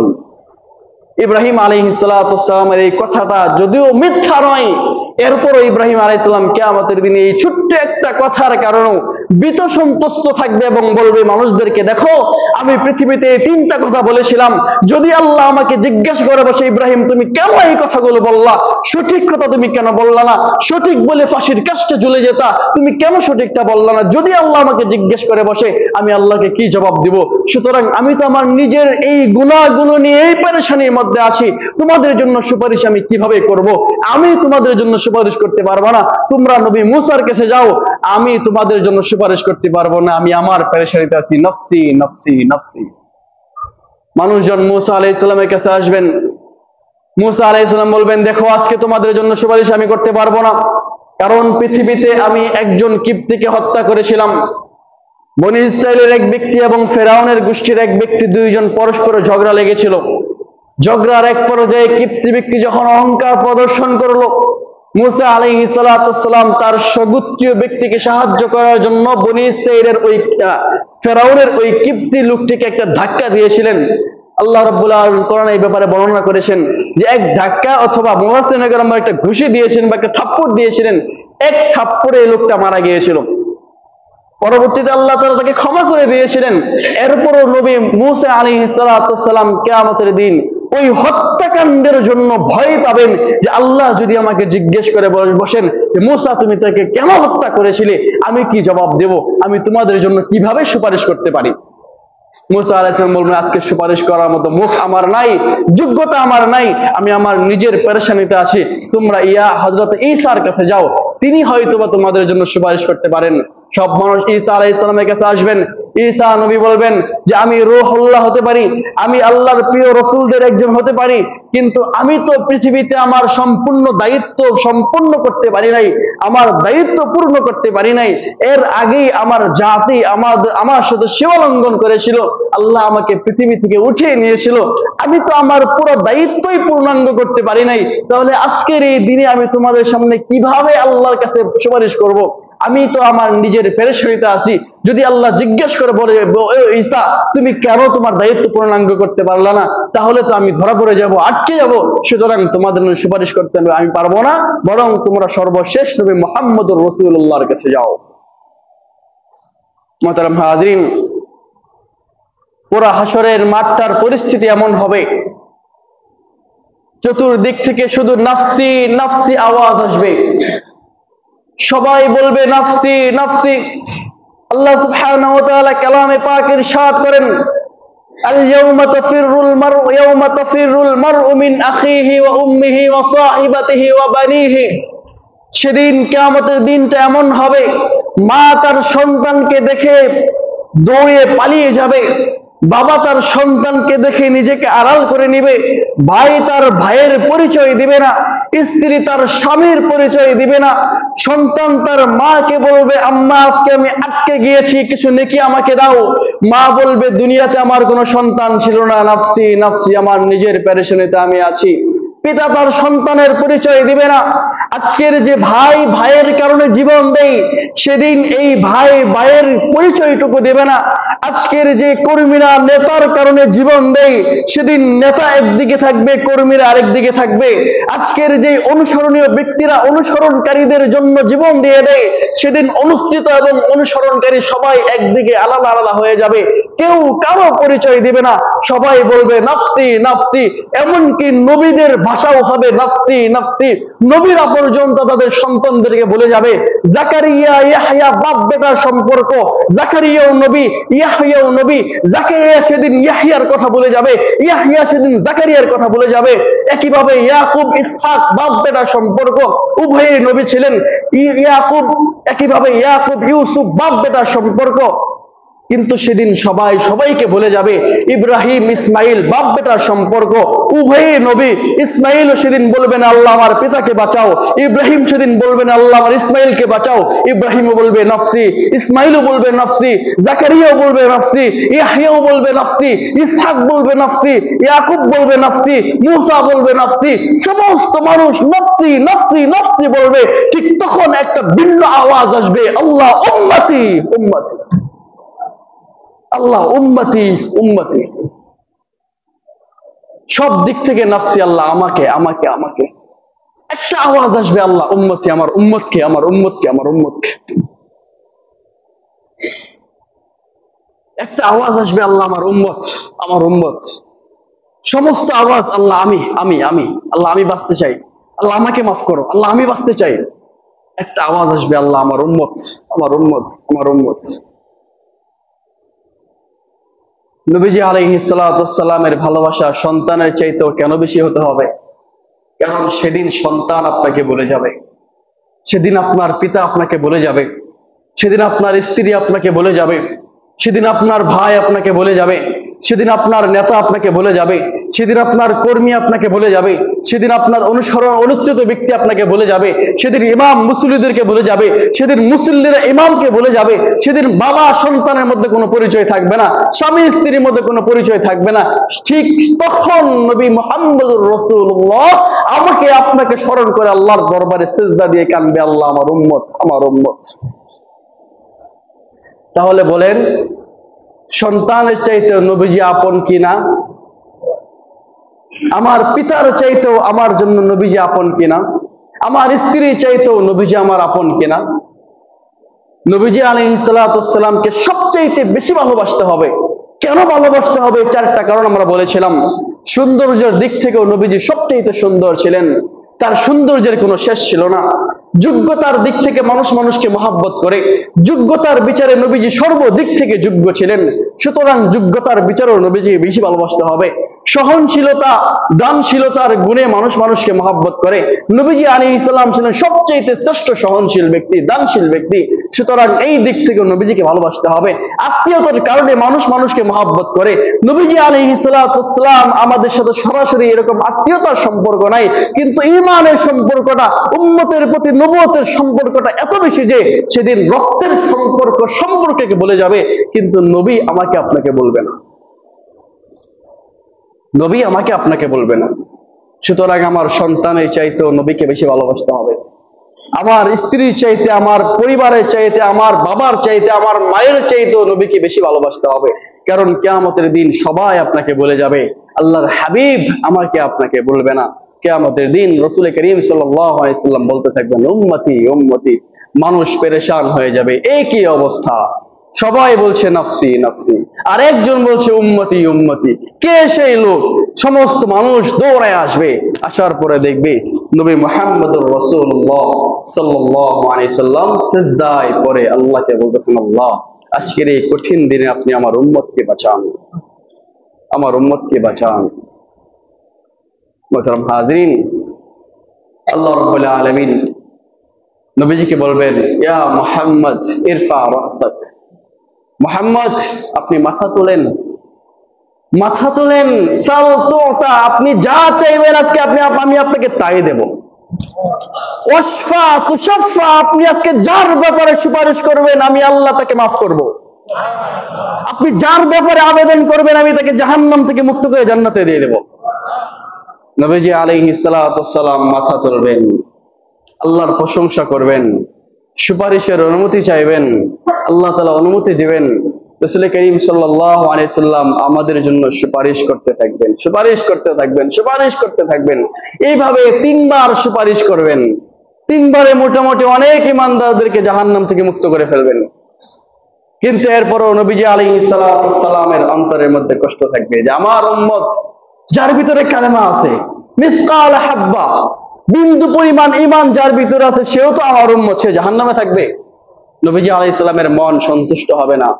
ইব্রাহিম আলাইহিস সালামের এই কথাটা যদিও মিথ্যা নয়, এরপরও ইব্রাহিম আলাইহিস সালাম কিয়ামতের দিনে এই ছোট্ট একটা কথার কারণেও ভীত সন্তুষ্ট থাকবে এবং বলবে মানুষদেরকে, দেখো আমি পৃথিবীতে এই তিনটা কথা বলেছিলাম, যদি আল্লাহ আমাকে জিজ্ঞেস করে বসে ইব্রাহিম তুমি কেন এই কথাগুলো বললা, সঠিক কথা তুমি কেন বললা না, সঠিক বলে ফাঁসির কাস্টে ঝুলে যেতা, তুমি কেন সঠিকটা বললা না, যদি আল্লাহ আমাকে জিজ্ঞেস করে বসে আমি আল্লাহকে কি জবাব দিব? সুতরাং আমি তো আমার নিজের এই গুনাহগুলো নিয়ে এই পেরেশানির মধ্যে আছি, তোমাদের জন্য সুপারিশ আমি কিভাবে করব? আমি তোমাদের জন্য সুপারিশ করতে পারবো না। তোমরা নবী মুসার কাছে যাও, আমি তোমাদের জন্য সুপারিশ করতে পারবো না, আমি আমার পেরেশানিতে আছি, নফসি নফসি নফসি। মানুষজন মুসা আলাইহিস সালামের কাছে আসবেন, মুসা আলাইহিস সালাম বলবেন, দেখো আজকে তোমাদের জন্য সুপারিশ আমি করতে পারবো না, কারণ পৃথিবীতে আমি একজন কিপ্তিকে হত্যা করেছিলাম। বনি ইসরাইলের এক ব্যক্তি এবং ফেরাউনের গোষ্ঠীর এক ব্যক্তি, দুইজন পরস্পর ঝগড়া লেগেছিল। ঝগড়ার এক পর্যায়ে কিপ্তি ব্যক্তি যখন অহংকার প্রদর্শন করলো, মুসা আলাইহিস সালাম তার সগোত্রীয় ব্যক্তিকে সাহায্য করার জন্য বনি ইসরাইলের ওই ফেরাউনের ওই কিপ্তি লোকটিকে একটা ধাক্কা দিয়েছিলেন। আল্লাহ রাব্বুল আলামিন কোরআনে এই ব্যাপারে বর্ণনা করেছেন যে এক ধাক্কা অথবা মুফাসসিরিন কেরাম একটা ঘুষি দিয়েছেন বা একটা থাপ্পড় দিয়েছিলেন, এক থাপ্পড়ে এই লোকটা মারা গিয়েছিল। পরবর্তীতে আল্লাহ তাআলা তাকে ক্ষমা করে দিয়েছিলেন। এরপরও নবী মুসা আলাইহিস সালাম কিয়ামতের দিন ওই হত্যাকাণ্ডের জন্য ভয় পাবেন যে আল্লাহ যদি আমাকে জিজ্ঞেস করে বসেন যে মুসা তুমি তাকে কেন হত্যা করেছিলে, আমি কি জবাব দেব? আমি তোমাদের জন্য কিভাবে সুপারিশ করতে পারি? মুসা আলাইহিস সালাম বলবেন, আজকে সুপারিশ করার মতো মুখ আমার নাই, যোগ্যতা আমার নাই, আমি আমার নিজের পেরেশানিতে আছি, তোমরা হযরত ঈসার কাছে যাও, তিনি হয়তোবা তোমাদের জন্য সুপারিশ করতে পারেন। সব মানুষ ঈসা আলাইহিস সালামের কাছে আসবেন। ঈসা নবী বলবেন যে আমি রূহুল্লাহ হতে পারি, আমি আল্লাহর প্রিয় রাসূলদের একজন হতে পারি, কিন্তু আমি তো পৃথিবীতে আমার সম্পূর্ণ দায়িত্ব সম্পূর্ণ করতে পারি নাই, আমার দায়িত্ব পূর্ণ করতে পারি নাই। এর আগেই আমার জাতি আমার সাথে সীমালঙ্ঘন করেছিল, আল্লাহ আমাকে পৃথিবী থেকে উঠিয়ে নিয়েছিল, আমি তো আমার পুরো দায়িত্বই পূর্ণাঙ্গ করতে পারি নাই। তাহলে আজকের এই দিনে আমি তোমাদের সামনে কিভাবে আল্লাহর কাছে সুপারিশ করব? আমি তো আমার নিজের পেরেশানিতে আছি। যদি আল্লাহ জিজ্ঞেস করে বলে ঈসা তুমি কেন তোমার দায়িত্ব পূর্ণাঙ্গ করতে পারলা না, তাহলে তো আমি ধরা পড়ে যাব, আটকে যাব। সুতরাং তোমাদের সুপারিশ করতে আমি পারবো না, বরং তোমরা সর্বশেষ নবী মুহাম্মদুর রাসূলুল্লাহর কাছে যাও। মুহতারাম হাজরিন, পুরা হাসরের মাঠটার পরিস্থিতি এমন হবে, চতুর্দিক থেকে শুধু নাফসি নাফসি আওয়াজ আসবে, সবাই বলবে নাফসি নাফসি। আল্লাহ সুবহানাহু ওয়া তাআলা কালামে পাক ইরশাদ করেন, আল ইয়াউমা তাফিরুল মারউ মিন আখিহি ওয়া উম্মিহি ওয়া সাহিবাতিহি ওয়া বানিহি। সেদিন কিয়ামতের দিনটা এমন হবে, মা তার সন্তানকে দেখে দৌড়ে পালিয়ে যাবে, বাবা তার সন্তানকে দেখে নিজেকে আড়াল করে নিবে, ভাই তার ভাইয়ের পরিচয় দিবে না, স্ত্রী তার স্বামীর পরিচয় দিবে না, সন্তান তার মাকে বলবে আম্মা আজকে আমি আটকে গিয়েছি, কিছু নেকি আমাকে দাও। মা বলবে দুনিয়াতে আমার কোনো সন্তান ছিল না, নাফসি নাফসি, আমার নিজের পেরেশানিতে আমি আছি। পিতা তার সন্তানের পরিচয় দিবে না। আজকের যে ভাই ভাইয়ের কারণে জীবন দেয়, সেদিন এই ভাই ভাইয়ের পরিচয়টুকু দেবে না। আজকের যে কর্মীরা নেতার কারণে জীবন দেয়, সেদিন নেতা একদিকে থাকবে, কর্মীরা আরেক দিকে থাকবে। আজকের যে অনুসরণীয় ব্যক্তিরা অনুসরণকারীদের জন্য জীবন দিয়ে দেয়, সেদিন অনুসৃত এবং অনুসরণকারী সবাই একদিকে আলাদা আলাদা হয়ে যাবে, কেউ কারো পরিচয় দিবে না, সবাই বলবে নাফসি নাফসি। এমনকি নবীদের ভাষাও হবে নাফসি নাফসি। নবীরা পর্যন্ত তাদের সন্তানদেরকে বলে যাবে, জাকারিয়া ইয়াহইয়া বাপ বেটার সম্পর্ক, জাকারিয়াও নবী ইয়াহইয়াও নবী। জাকারিয়া সেদিন ইয়াহইয়ার কথা বলে যাবে, ইয়াহইয়া সেদিন জাকারিয়ার কথা বলে যাবে। একইভাবে ইয়াকুব ইসহাক বাপ বেটার সম্পর্ক, উভয়েই নবী ছিলেন। ইয়াকুব একইভাবে ইয়াকুব ইউসুফ বাপ বেটার সম্পর্ক। কিন্তু সেদিন সবাইকে বলে যাবে ইব্রাহিম ইসমাইল বাপ বেটার সম্পর্ক, উভয়ই নবী। ইসমাইলও সেদিন বলবেন আল্লাহ আমার পিতাকে বাঁচাও, ইব্রাহিম সেদিন বলবেন আল্লাহ আমার ইসমাইলকে বাঁচাও। ইব্রাহিমও বলবে নফসি, ইসমাইলও বলবে নফসি, জাকারিয়াও বলবে নফসি, ইয়াহইয়াও বলবে নফসি, ইসহাক বলবে নফসি, ইয়াকুব বলবে নফসি, মূসা বলবে নফসি। সমস্ত মানুষ নফসি নফসি নফসি বলবে। ঠিক তখন একটা ভিন্ন আওয়াজ আসবে, আল্লাহ উম্মতি উম্মতি, আল্লাহ উম্মতি উম্মতি। সব দিক থেকে নফসি, আল্লাহ আমাকে আমাকে আমাকে। একটা আওয়াজ আসবে, আল্লাহ উম্মতি, আমার উম্মতকে আমার উম্মতকে আমার উম্মতকে। একটা আওয়াজ আসবে, আল্লাহ আমার উম্মত আমার উম্মত। সমস্ত আওয়াজ আল্লাহ আমি আমি আমি, আল্লাহ আমি বাঁচতে চাই, আল্লাহ আমাকে মাফ করো, আল্লাহ আমি বাঁচতে চাই। একটা আওয়াজ আসবে, আল্লাহ আমার উম্মত আমার উম্মত আমার উম্মত। নবীজি আলাইহিস সালাতু ওয়াস সালামের ভালোবাসা সন্তানের চাইতেও কেন বেশি হতে হবে? কারণ সেদিন সন্তান আপনাকে বলে যাবে, সেদিন আপনার পিতা আপনাকে বলে যাবে, সেদিন আপনার স্ত্রী আপনাকে বলে যাবে, সেদিন আপনার ভাই আপনাকে বলে যাবে, সেদিন আপনার নেতা আপনাকে বলে যাবে, সেদিন আপনার কর্মী আপনাকে বলে যাবে, সেদিন আপনার অনুসৃত ব্যক্তি আপনাকে বলে যাবে, সেদিন ইমাম মুসল্লিদেরকে বলে যাবে, সেদিন মুসল্লিরা ইমামকে বলে যাবে, সেদিন বাবা সন্তানের মধ্যে কোনো পরিচয় থাকবে না, স্বামী স্ত্রীর মধ্যে কোনো পরিচয় থাকবে না। ঠিক তখন নবী মুহাম্মদুর রাসূলুল্লাহ আমাকে আপনাকে স্মরণ করে আল্লাহর দরবারে সিজদা দিয়ে কাঁদবে, আল্লাহ আমার উম্মত আমার উম্মত। তাহলে বলেন, সন্তানের চাইতেও নবীজি আপন কিনা? আমার পিতার চাইতেও আমার জন্য নবীজি আপন কিনা? আমার স্ত্রীর চাইতেও নবীজি আমার আপন কিনা? নবীজি আলাইহিস সালাতু ওয়াস সালামকে সবচাইতে বেশি ভালোবাসতে হবে। কেন ভালোবাসতে হবে? চারটা কারণ আমরা বলেছিলাম। সৌন্দর্যের দিক থেকেও নবীজি সবচাইতে সুন্দর ছিলেন, তার সৌন্দর্যের কোনো শেষ ছিল না। যোগ্যতার দিক থেকে মানুষ মানুষকে মহব্বত করে, যোগ্যতার বিচারে নবীজি সর্বদিক থেকে যোগ্য ছিলেন। সুতরাং যোগ্যতার বিচারেও নবীজি বেশি ভালোবাসতে হবে। সহনশীলতা দানশীলতার গুণে মানুষ মানুষকে মহব্বত করে। নবীজি আলাইহিস সালাম ছিলেন সবচেয়ে শ্রেষ্ঠ সহনশীল ব্যক্তি, দানশীল ব্যক্তি। সুতরাং এই দিক থেকে নবীজিকে ভালোবাসতে হবে। আত্মীয়তার কারণে মানুষ মানুষকে মহব্বত করে। নবীজি আলাইহিস সালাতু ওয়াস সালাম আমাদের সাথে সরাসরি এরকম আত্মীয়তার সম্পর্ক নাই, কিন্তু ঈমানের সম্পর্কটা, উম্মতের প্রতি নবুয়তের সম্পর্কটা এত বেশি যে সেদিন রক্তের সম্পর্ক সম্পর্কে বলে যাবে, কিন্তু নবী আমাকে আপনাকে বলবে না, নবী আমাকে আপনাকে বলবে না। সুতরাং আমার সন্তানের চাইতেও নবীকে বেশি ভালোবাসতে হবে। আমার স্ত্রীর চাইতে, আমার পরিবারের চাইতে, আমার বাবার চাইতে, আমার মায়ের চাইতেও নবীকে বেশি ভালোবাসতে হবে। কারণ কিয়ামতের দিন সবাই আপনাকে বলে যাবে, আল্লাহর হাবিব আমাকে আপনাকে বলবে না। কিয়ামতের দিন রাসূল করিম সাল্লাল্লাহু আলাইহি ওয়াসাল্লাম বলতে থাকবেন, উম্মতি উম্মতি। মানুষ পেরেশান হয়ে যাবে। এই কি অবস্থা? সবাই বলছে নফসি নফসি, আর একজন বলছে উম্মতি উম্মতি। কে সেই লোক? সমস্ত মানুষ দৌড়ায় আসবে। আসার পরে দেখবে নবী মুহাম্মদুর রাসূলুল্লাহ সাল্লাল্লাহু আলাইহি সাল্লাম সিজদায় পড়ে আল্লাহকে বলতেছেন, আল্লাহ আজকের এই কঠিন দিনে আপনি আমার উম্মতকে বাঁচান, আমার উম্মতকে বাঁচান। মুহতারাম হাজিরিন, আল্লাহ রাব্বুল আলামিন নবীজিকে বলবেন, ইয়া মুহাম্মদ ইরফা রাসাক, মুহাম্মদ আপনি মাথা তোলেন, মাথা তোলেন। সাল তুতা, আপনি যা চাইবেন আজকে আমি আপনাকে তাই দেব। ওয়াশফা তুশাফা, আপনি আজকে যার ব্যাপারে সুপারিশ করবেন আমি আল্লাহ তাকে মাফ করব। আপনি যার ব্যাপারে আবেদন করবেন আমি তাকে জাহান্নাম থেকে মুক্ত করে জান্নাতে দিয়ে দেব। নবীজি আলাইহিস সালাতু ওয়াস সালাম মাথা তুলবেন, আল্লাহর প্রশংসা করবেন, সুপারিশের অনুমতি চাইবেন, আল্লাহ তাআলা অনুমতি দিবেন। রাসূল করিম সাল্লাল্লাহু আলাইহি সাল্লাম আমাদের জন্য সুপারিশ করতে থাকবেন, সুপারিশ করতে থাকবেন, সুপারিশ করতে থাকবেন। এইভাবে 3 বার সুপারিশ করবেন। 3 বারে মোটামুটি অনেক ইমানদারদেরকে জাহান্নাম থেকে মুক্ত করে ফেলবেন। কিন্তু এরপরও নবীজি আলাইহিস সালাতু ওয়াস সালামের অন্তরের মধ্যে কষ্ট থাকবে যে আমার উম্মত যার ভিতরে কালেমা আছে, মিসকাল হাব্বা, বিন্দু পরিমাণ ঈমান যার ভিতরে আছে, সেও তো আমার উম্মত, সে জাহান্নামে থাকবে। নবীজি আলাইহিস সালামের মন সন্তুষ্ট হবে না।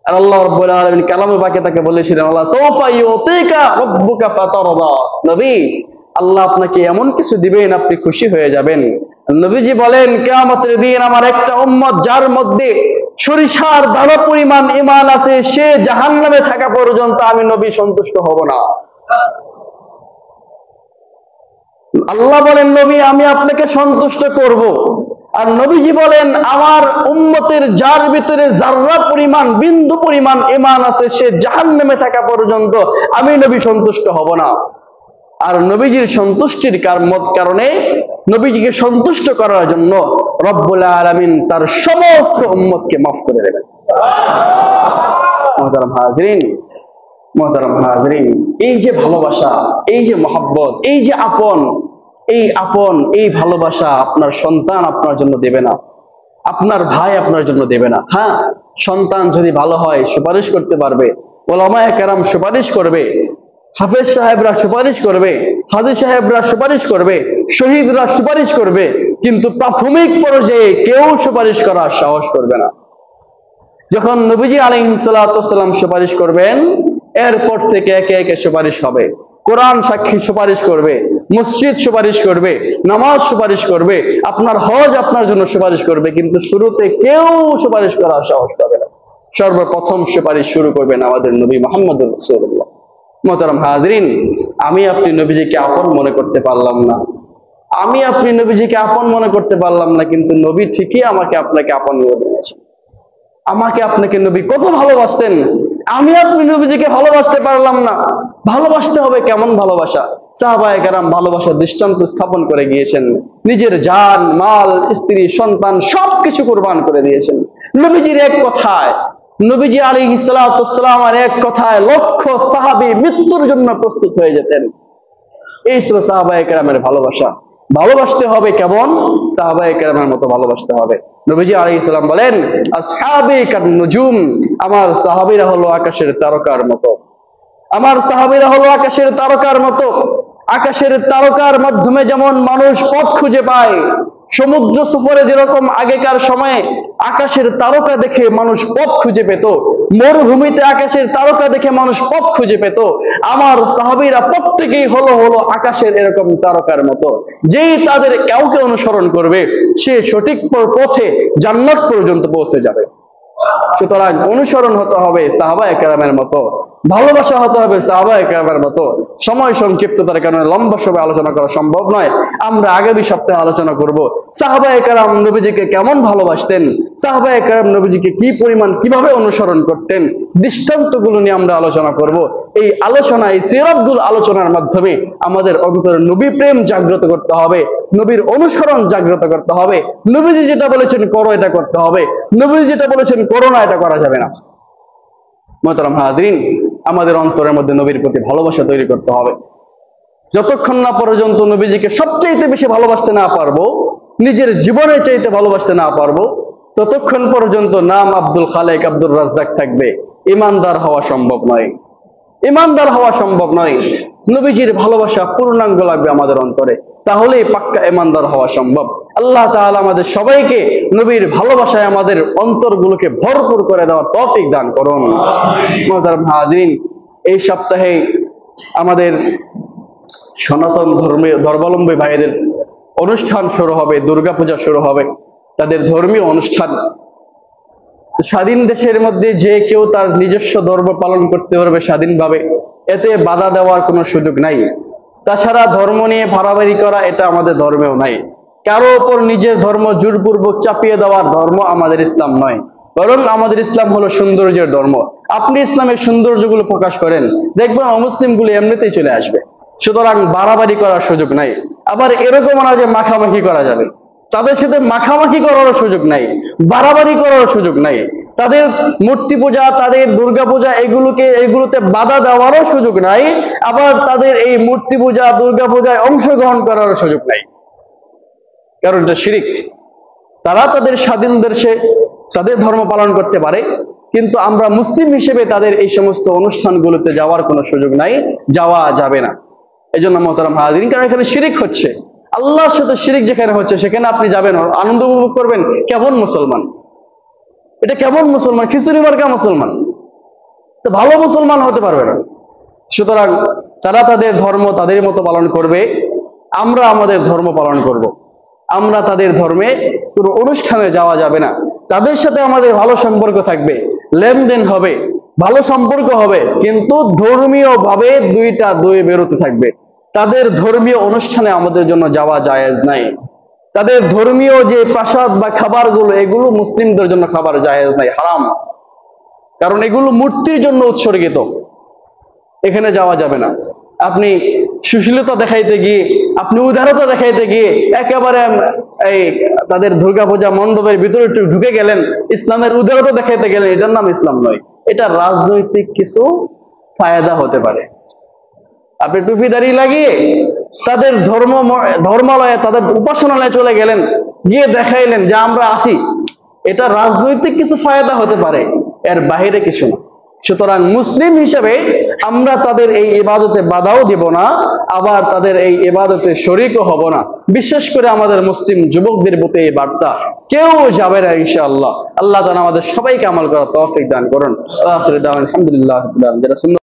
আর আল্লাহ রাব্বুল আলামিন কালামে পাকে তাকে বলেছিলেন, আল্লাহ সাওফা ইউতিকা রাব্বুকা ফাতারদা, নবী আল্লাহ আপনাকে এমন কিছু দিবেন আপনি খুশি হয়ে যাবেন। নবীজি বলেন, কিয়ামতের দিন আমার একটা উম্মত যার মধ্যে সরিষার দানা পরিমাণ ঈমান আছে, সে জাহান্নামে থাকা পর্যন্ত আমি নবী সন্তুষ্ট হব না। আল্লাহ বলেন নবী আমি আপনাকে সন্তুষ্ট করব, আর নবীজি বলেন আমার উম্মতের যার ভিতরে যাররা পরিমাণ বিন্দু পরিমাণ ঈমান আছে সে জাহান্নামে থাকা পর্যন্ত আমি নবী সন্তুষ্ট হব না। আর নবীজির সন্তুষ্টির কারণে, নবীজিকে সন্তুষ্ট করার জন্য রব্বুল আলামিন তার সমস্ত উম্মতকে মাফ করে দেবেন। মুহতারাম হাজরিন, মুহতারাম হাজরিন, এই যে ভালোবাসা, এই যে মহব্বত, এই যে আপন, এই ভালোবাসা আপনার সন্তান আপনার জন্য দেবে না, আপনার ভাই আপনার জন্য দেবে না। হ্যাঁ, সন্তান যদি ভালো হয় সুপারিশ করতে পারবে, ওলামায়ে কেরাম সুপারিশ করবে, হাফেজ সাহেবরা সুপারিশ করবে, হাজী সাহেবরা সুপারিশ করবে, শহীদরা সুপারিশ করবে, কিন্তু প্রাথমিক পর্যায়ে কেউ সুপারিশ করার সাহস করবে না। যখন নবীজি আলাইহিস সালাতু ওয়াস সালাম সুপারিশ করবেন, এরপর থেকে একে একে সুপারিশ হবে। কোরআন সাক্ষী সুপারিশ করবে, মসজিদ সুপারিশ করবে, নামাজ সুপারিশ করবে, আপনার হজ আপনার জন্য সুপারিশ করবে, কিন্তু শুরুতে কেউ সুপারিশ করার সাহস পাবে না। সর্বপ্রথম সুপারিশ শুরু করবেন আমাদের নবী মুহাম্মদুর রাসূলুল্লাহ। মুহতারাম হাজরিন, আমি আপনি নবীজিকে আপন মনে করতে পারলাম না, আমি আপনি নবীজিকে আপন মনে করতে পারলাম না, কিন্তু নবী ঠিকই আমাকে আপনাকে আপন মনে করেছেন। আমাকে আপনাকে নবী কত ভালোবাসতেন, আমি আপনি নবীজিকে ভালোবাসতে পারলাম না। ভালোবাসতে হবে কেমন ভালোবাসা? সাহাবায়ে কেরাম ভালোবাসার দৃষ্টান্ত স্থাপন করে গিয়েছেন, নিজের জান মাল স্ত্রী সন্তান সবকিছু কুরবান করে দিয়েছেন নবীজির এক কথায়। নবীজি আলাইহিস সালাতু ওয়াস সালামের এক কথায় লক্ষ সাহাবী মৃত্যুর জন্য প্রস্তুত হয়ে যেতেন। এই ছিল সাহাবায়ে কেরামের ভালোবাসা। ভালোবাসতে হবে কেমন? সাহাবায়ে কেরামের মতো ভালোবাসতে হবে। নবীজি আলাইহিস সালাম বলেন আসহাবী কান নুজুম, আমার সাহাবীরা হলো আকাশের তারকার মতো, আমার সাহাবীরা হলো আকাশের তারকার মতো। আকাশের তারকার মাধ্যমে যেমন মানুষ পথ খুঁজে পায়, সমুদ্র সফরে যেরকম আগেকার সময়ে আকাশের তারকা দেখে মানুষ পথ খুঁজে পেত, মরুভূমিতে আকাশের তারকা দেখে মানুষ পথ খুঁজে পেত, আমার সাহাবীরা প্রত্যেকেই হলো আকাশের এরকম তারকার মতো। যেই তাদের কাউকে অনুসরণ করবে সে সঠিক পথে জান্নাত পর্যন্ত পৌঁছে যাবে। সুতরাং অনুসরণ হতে হবে সাহাবায়ে কেরামের মতো, ভালোবাসা হতে হবে সাহাবায়ে কেরামের মতো। সময় সংক্ষিপ্ততার কারণে লম্বা সময় আলোচনা করা সম্ভব নয়। আমরা আগামী সপ্তাহে আলোচনা করব সাহাবায়ে কেরাম নবীজিকে কেমন ভালোবাসতেন, সাহাবায়ে কেরাম নবীজিকে কি পরিমাণ কিভাবে অনুসরণ করতেন, দৃষ্টান্তগুলো নিয়ে আমরা আলোচনা করব। এই আলোচনা, এই সিরাতগুলো আলোচনার মাধ্যমে আমাদের অন্তরে নবী প্রেম জাগ্রত করতে হবে, নবীর অনুসরণ জাগ্রত করতে হবে। নবীজি যেটা বলেছেন করো এটা করতে হবে, নবীজি যেটা বলেছেন করো না এটা করা যাবে না। মুহতারাম হাজরিন, আমাদের অন্তরের মধ্যে নবীর প্রতি ভালোবাসা তৈরি করতে হবে। যতক্ষণ না পর্যন্ত নবীজিকে সবচাইতে বেশি ভালোবাসতে না পারবো, নিজের জীবনের চাইতে ভালোবাসতে না পারবো, ততক্ষণ পর্যন্ত নাম আব্দুল খালেক আব্দুর রাজ্জাক থাকবে, ইমানদার হওয়া সম্ভব নয়, ইমানদার হওয়া সম্ভব নয়। নবীজির ভালোবাসা পূর্ণাঙ্গ লাগবে আমাদের অন্তরে, তাহলেই পাক্কা ইমানদার হওয়া সম্ভব। আল্লাহ তাআলা আমাদের সবাইকে নবীর ভালোবাসায় আমাদের অন্তরগুলোকে ভরপুর করে দেওয়ার তৌফিক দান করুন। মুহতারাম হাজরিন, এই সপ্তাহে আমাদের সনাতন ধর্মাবলম্বী ভাইদের অনুষ্ঠান শুরু হবে, দুর্গাপূজা শুরু হবে, তাদের ধর্মীয় অনুষ্ঠান। স্বাধীন দেশের মধ্যে যে কেউ তার নিজস্ব ধর্ম পালন করতে পারবে স্বাধীনভাবে, এতে বাধা দেওয়ার কোনো সুযোগ নাই। তাছাড়া ধর্ম নিয়ে ভাড়াবাড়ি করা এটা আমাদের ধর্মেও নাই। কারো ওপর নিজের ধর্ম জোরপূর্বক চাপিয়ে দেওয়ার ধর্ম আমাদের ইসলাম নয়, বরং আমাদের ইসলাম হলো সৌন্দর্যের ধর্ম। আপনি ইসলামের সৌন্দর্যগুলো প্রকাশ করেন, দেখবেন অমুসলিমগুলো এমনিতেই চলে আসবে। সুতরাং বাড়াবাড়ি করার সুযোগ নাই। আবার এরকম না যে মাখামাখি করা যাবে, তাদের সাথে মাখামাখি করারও সুযোগ নাই, বাড়াবাড়ি করারও সুযোগ নাই। তাদের মূর্তি পূজা, তাদের দুর্গা পূজা, এগুলোতে বাধা দেওয়ারও সুযোগ নাই। আবার তাদের এই মূর্তি পূজা দুর্গা পূজায় অংশগ্রহণ করারও সুযোগ নাই, কারণ এটা শিরিক। তারা তাদের স্বাধীন দেশে তাদের ধর্ম পালন করতে পারে, কিন্তু আমরা মুসলিম হিসেবে তাদের এই সমস্ত অনুষ্ঠানগুলোতে যাওয়ার কোনো সুযোগ নাই, যাওয়া যাবে না। এই জন্য মুহতারাম হাজিরিন, কারণ এখানে শিরিক হচ্ছে, আল্লাহর সাথে শিরিক যেখানে হচ্ছে সেখানে আপনি যাবেন, আনন্দ উপভোগ করবেন। কেমন মুসলমান এটা? কেমন মুসলমান? খিচুড়ি মার্কা মুসলমান, তো ভালো মুসলমান হতে পারবে না। সুতরাং তারা তাদের ধর্ম তাদের মতো পালন করবে, আমরা আমাদের ধর্ম পালন করব। আমরা তাদের ধর্মে কোনো অনুষ্ঠানে যাওয়া যাবে না। তাদের সাথে আমাদের ভালো সম্পর্ক থাকবে, লেনদেন হবে, ভালো সম্পর্ক হবে, কিন্তু ধর্মীয় ভাবে দুই বেরোতে থাকবে। তাদের ধর্মীয় অনুষ্ঠানে আমাদের জন্য যাওয়া জায়েজ নাই। তাদের ধর্মীয় যে প্রসাদ বা খাবারগুলো, এগুলো মুসলিমদের জন্য খাবার জায়েজ নাই, হারাম। কারণ এগুলো মূর্তির জন্য উৎসর্গিত, এখানে যাওয়া যাবে না। আপনি সুশীলতা দেখাইতে গিয়ে, আপনি উদারতা দেখাইতে গিয়ে একেবারে এই তাদের দুর্গাপূজা মণ্ডপের ভিতরে একটু ঢুকে গেলেন, ইসলামের উদারতা দেখাইতে গেলেন, এটার নাম ইসলাম নয়। এটা রাজনৈতিক কিছু ফায়দা হতে পারে। আপনি টুপি দাঁড়িয়ে লাগিয়ে তাদের ধর্মালয়ে, তাদের উপাসনালয়ে চলে গেলেন, গিয়ে দেখাইলেন যে আমরা আছি, এটা রাজনৈতিক কিছু ফায়দা হতে পারে, এর বাহিরে কিছু না। সুতরাং মুসলিম হিসেবে আমরা তাদের এই ইবাদতে বাধাও দিব না, আবার তাদের এই ইবাদতে শরীকও হব না। বিশেষ করে আমাদের মুসলিম যুবকদের প্রতি এই বার্তা, কেউ যাবে না ইনশাআল্লাহ। আল্লাহ তাআলা আমাদের সবাইকে আমল করার তৌফিক দান করুন। আখির দাওয়ানা আলহামদুলিল্লাহ রাব্বিল আলামিন।